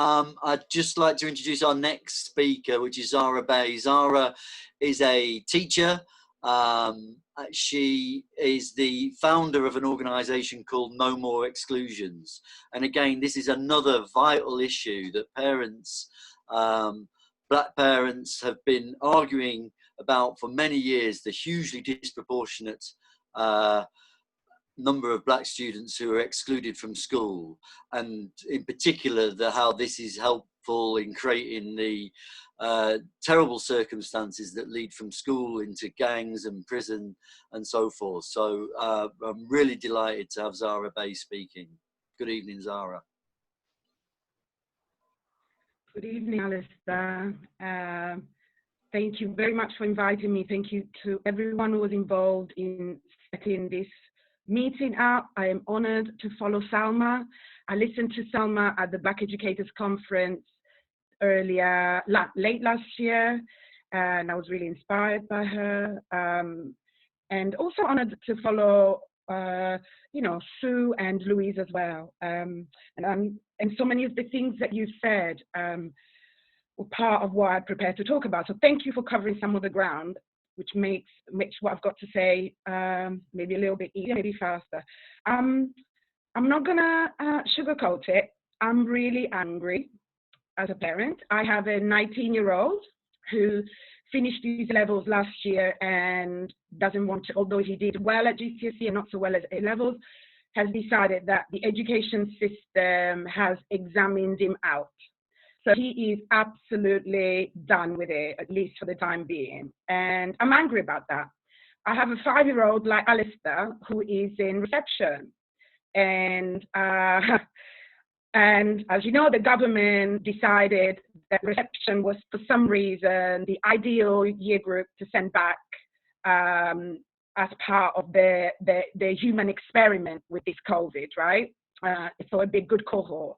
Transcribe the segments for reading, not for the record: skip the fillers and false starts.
I'd just like to introduce our next speaker, which is Zahra Bei. Zahra is a teacher. She is the founder of an organisation called No More Exclusions. And again, this is another vital issue that parents, black parents, have been arguing about for many years, the hugely disproportionate number of black students who are excluded from school, and in particular how this is helpful in creating the terrible circumstances that lead from school into gangs and prison and so forth. So I'm really delighted to have Zahra Bei speaking. Good evening, Zahra. Good evening, Alistair. Thank you very much for inviting me. Thank you to everyone who was involved in setting this meeting up. I am honored to follow Salma. I listened to Salma at the Black Educators Conference late last year, and I was really inspired by her. And also honored to follow, Sue and Louise as well. And so many of the things that you said were part of what I prepared to talk about. So thank you for covering some of the ground, which makes what I've got to say maybe a little bit easier, maybe faster. I'm not gonna sugarcoat it. I'm really angry as a parent. I have a 19-year-old who finished his levels last year and doesn't want to, although he did well at GCSE and not so well at A-levels, has decided that the education system has examined him out. So he is absolutely done with it, at least for the time being. And I'm angry about that. I have a 5-year-old like Alistair who is in reception. And as you know, the government decided that reception was, for some reason, the ideal year group to send back as part of the human experiment with this COVID, right? So a big good cohort.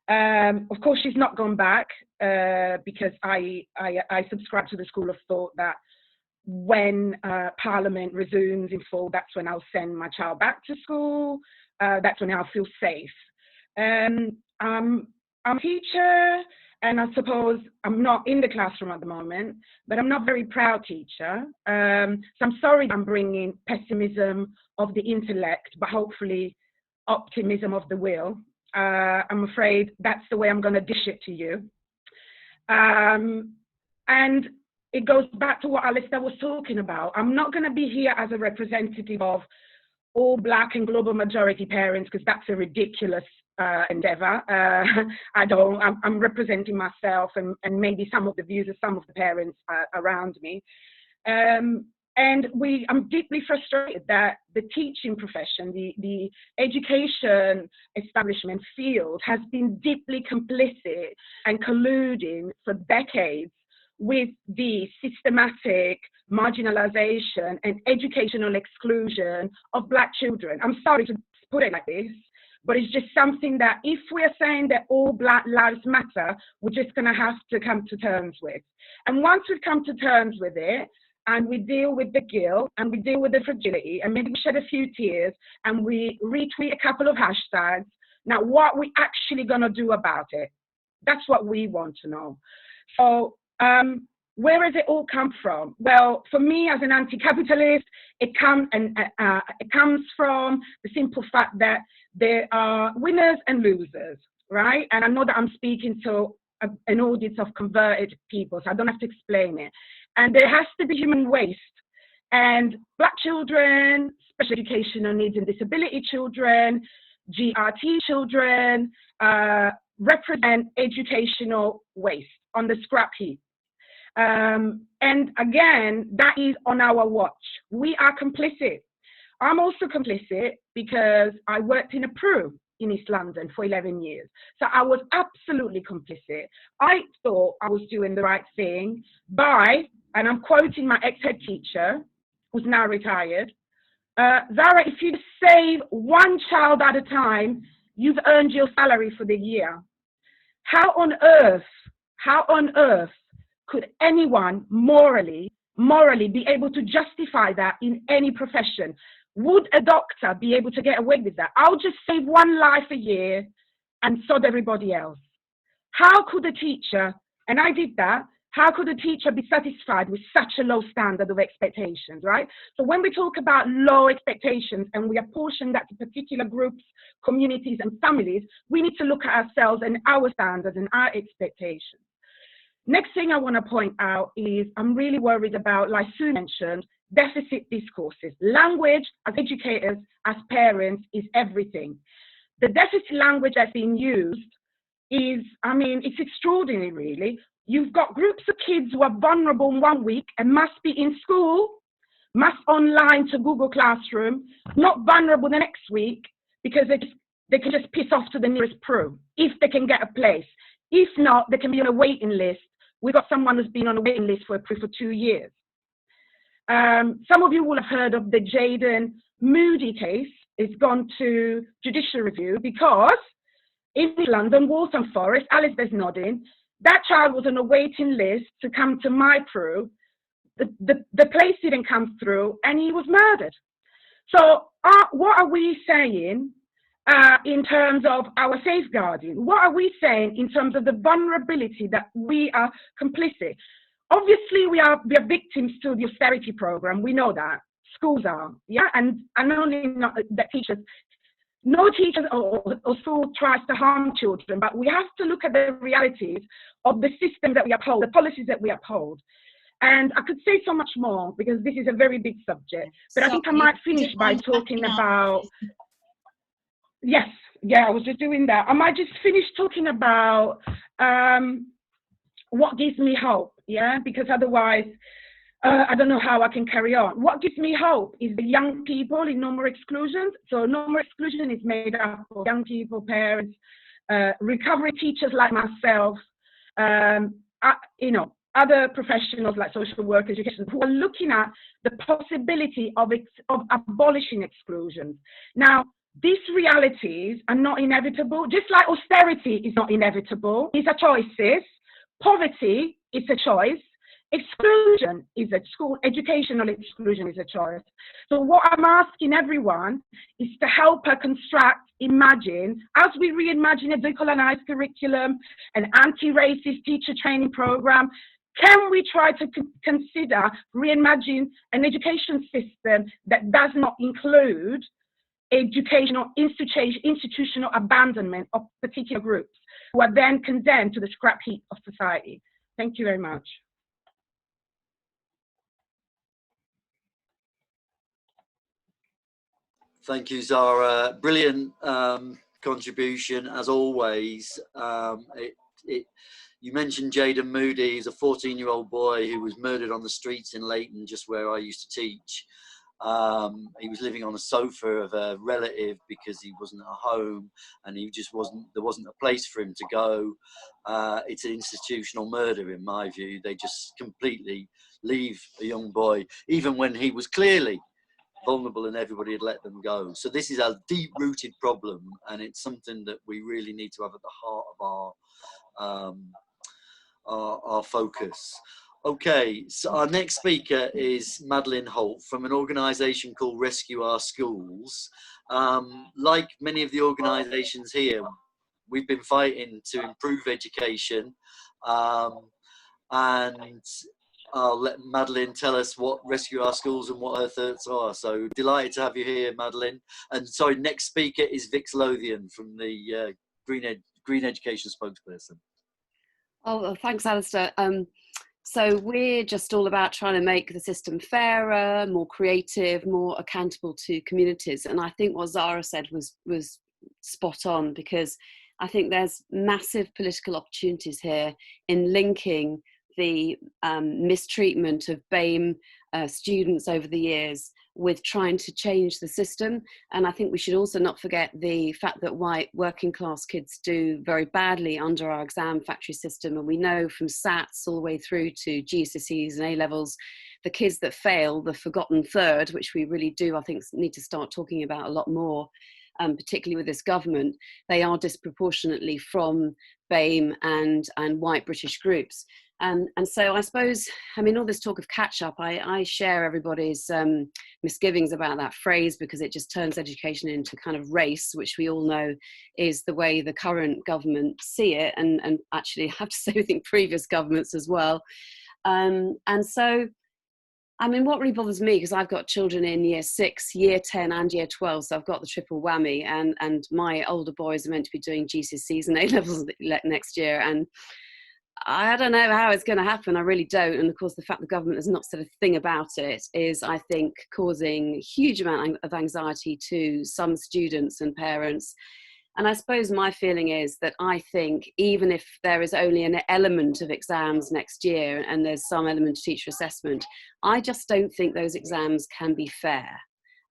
Of course, she's not gone back because I subscribe to the school of thought that when Parliament resumes in full, that's when I'll send my child back to school. That's when I'll feel safe. I'm a teacher, and I suppose I'm not in the classroom at the moment, but I'm not a very proud teacher. So I'm sorry I'm bringing pessimism of the intellect, but hopefully optimism of the will. I'm afraid that's the way I'm going to dish it to you. And it goes back to what Alistair was talking about. I'm not going to be here as a representative of all Black and global majority parents, because that's a ridiculous endeavor. I'm representing myself and maybe some of the views of some of the parents around me. And I'm deeply frustrated that the teaching profession, the education establishment field has been deeply complicit and colluding for decades with the systematic marginalization and educational exclusion of Black children. I'm sorry to put it like this, but it's just something that if we're saying that all Black lives matter, we're just going to have to come to terms with. And once we've come to terms with it, and we deal with the guilt, and we deal with the fragility, and maybe we shed a few tears, and we retweet a couple of hashtags, now what are we actually going to do about it? That's what we want to know. So where has it all come from? Well, for me as an anti-capitalist, it comes from the simple fact that there are winners and losers, right? And I know that I'm speaking to an audience of converted people, so I don't have to explain it. And there has to be human waste. And Black children, special educational needs and disability children, GRT children, represent educational waste on the scrap heap. And again, that is on our watch. We are complicit. I'm also complicit because I worked in a PRU in East London for 11 years. So I was absolutely complicit. I thought I was doing the right thing by, and I'm quoting my ex-head teacher, who's now retired, Zahra, if you save one child at a time, you've earned your salary for the year. How on earth could anyone morally be able to justify that in any profession? Would a doctor be able to get away with that? I'll just save one life a year and sod everybody else. how could a teacher, and I did that, how could a teacher be satisfied with such a low standard of expectations, right? So when we talk about low expectations and we apportion that to particular groups, communities and families, we need to look at ourselves and our standards and our expectations. Next thing I want to point out is I'm really worried about, like Sue mentioned, deficit discourses. Language, as educators, as parents, is everything. The deficit language that's being used is, I mean, it's extraordinary, really. You've got groups of kids who are vulnerable in 1 week and must be in school, must online to Google Classroom, not vulnerable the next week because they can just piss off to the nearest pro if they can get a place. If not, they can be on a waiting list. We've got someone who's been on a waiting list for a pro for 2 years. Some of you will have heard of the Jaden Moody case. It's gone to judicial review because in London, Waltham Forest, Alistair's nodding, that child was on a waiting list to come to my pro. The place didn't come through and he was murdered. So what are we saying in terms of our safeguarding? What are we saying in terms of the vulnerability that we are complicit? Obviously, we are victims to the austerity program. We know that. Schools are, yeah? And only not that teachers, no teacher or school tries to harm children, but we have to look at the realities of the system that we uphold, the policies that we uphold. And I could say so much more because this is a very big subject, but I think I might finish by talking about, yes, yeah, I was just doing that. I might just finish talking about what gives me hope, yeah, because otherwise, I don't know how I can carry on. What gives me hope is the young people in No More Exclusions. So No More Exclusion is made up of young people, parents, recovery teachers like myself, you know, other professionals like social work, education, who are looking at the possibility of abolishing exclusions. Now, these realities are not inevitable, just like austerity is not inevitable. These are choices. Poverty is a choice. Exclusion is a school, educational exclusion is a choice. So what I'm asking everyone is to help her construct, imagine, as we reimagine a decolonized curriculum, an anti-racist teacher training program, can we try to consider reimagine an education system that does not include educational institutional abandonment of particular groups who are then condemned to the scrap heap of society? Thank you very much. Thank you, Zahra. Brilliant contribution, as always. You mentioned Jaden Moody. He's a 14-year-old boy who was murdered on the streets in Leighton, just where I used to teach. He was living on a sofa of a relative because he wasn't at home and he just there wasn't a place for him to go. It's an institutional murder in my view. They just completely leave a young boy, even when he was clearly vulnerable and everybody had let them go. So this is a deep-rooted problem, and it's something that we really need to have at the heart of our focus. Okay, so our next speaker is Madeleine Holt from an organisation called Rescue Our Schools. Like many of the organisations here, we've been fighting to improve education, and I'll let Madeleine tell us what Rescue Our Schools and what her thoughts are. So delighted to have you here, Madeleine. And sorry, next speaker is Vix Lothian from the Green Education spokesperson. Oh, well, thanks, Alistair. So we're just all about trying to make the system fairer, more creative, more accountable to communities. And I think what Zahra said was spot on, because I think there's massive political opportunities here in linking the mistreatment of BAME students over the years with trying to change the system. And I think we should also not forget the fact that white working class kids do very badly under our exam factory system. And we know from SATs all the way through to GCSEs and A-levels, the kids that fail, the forgotten third, which we really do, I think, need to start talking about a lot more, particularly with this government, they are disproportionately from BAME and white British groups. And so I suppose, I mean, all this talk of catch up, I share everybody's misgivings about that phrase, because it just turns education into kind of race, which we all know is the way the current government see it, and actually I have to say, I think previous governments as well. And so, I mean, what really bothers me, because I've got children in year 6, year 10 and year 12, so I've got the triple whammy, and my older boys are meant to be doing GCSEs and A-levels next year, and I don't know how it's going to happen. I really don't. And of course, the fact the government has not said a thing about it is, I think, causing a huge amount of anxiety to some students and parents. And I suppose my feeling is that I think even if there is only an element of exams next year and there's some element of teacher assessment, I just don't think those exams can be fair.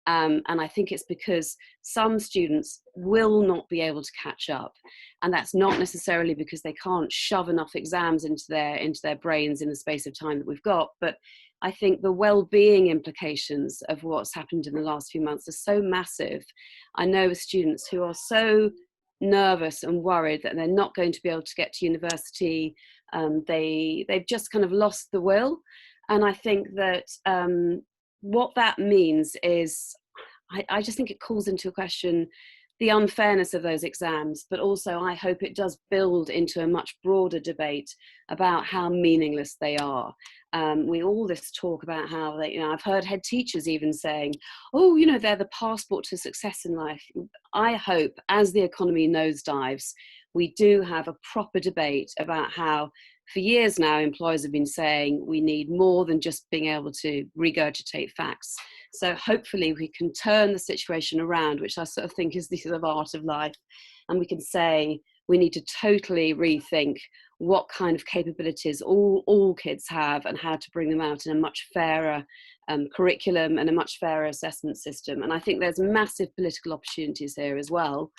And I think it's because some students will not be able to catch up, and that's not necessarily because they can't shove enough exams into their brains in the space of time that we've got, but I think the well-being implications of what's happened in the last few months are so massive. I know students who are so nervous and worried that they're not going to be able to get to university. They've just kind of lost the will, and I think that what that means is, I just think it calls into question the unfairness of those exams, but also I hope it does build into a much broader debate about how meaningless they are. We all this talk about how they, I've heard head teachers even saying, oh, they're the passport to success in life. I hope as the economy nosedives, we do have a proper debate about how, for years now, employers have been saying we need more than just being able to regurgitate facts. So hopefully we can turn the situation around, which I sort of think is the sort of art of life. And we can say we need to totally rethink what kind of capabilities all kids have and how to bring them out in a much fairer curriculum and a much fairer assessment system. And I think there's massive political opportunities here as well.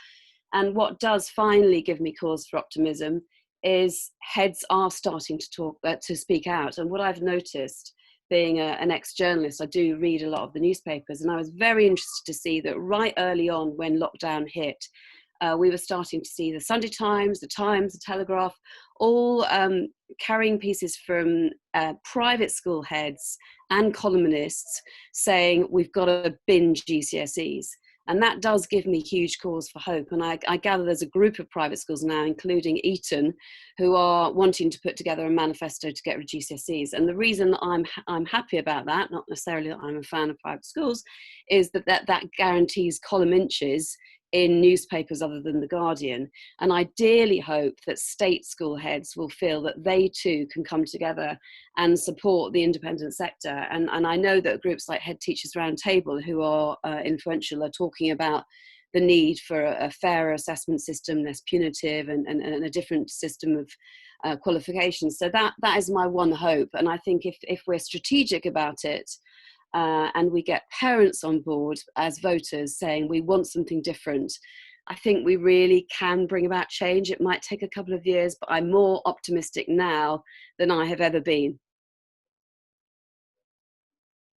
And what does finally give me cause for optimism is heads are starting to speak out. And what I've noticed, being an ex-journalist, I do read a lot of the newspapers, and I was very interested to see that right early on when lockdown hit, we were starting to see the Sunday Times, the Times, the Telegraph, all carrying pieces from private school heads and columnists saying we've got to binge GCSEs. And that does give me huge cause for hope. And I gather there's a group of private schools now, including Eton, who are wanting to put together a manifesto to get rid of GCSEs. And the reason that I'm happy about that, not necessarily that I'm a fan of private schools, is that guarantees column inches in newspapers other than The Guardian. And I dearly hope that state school heads will feel that they too can come together and support the independent sector. And I know that groups like Head Teachers Roundtable, who are influential, are talking about the need for a fairer assessment system, less punitive, and a different system of qualifications. So that is my one hope. And I think if we're strategic about it, and we get parents on board as voters saying we want something different, I think we really can bring about change. It might take a couple of years, but I'm more optimistic now than I have ever been.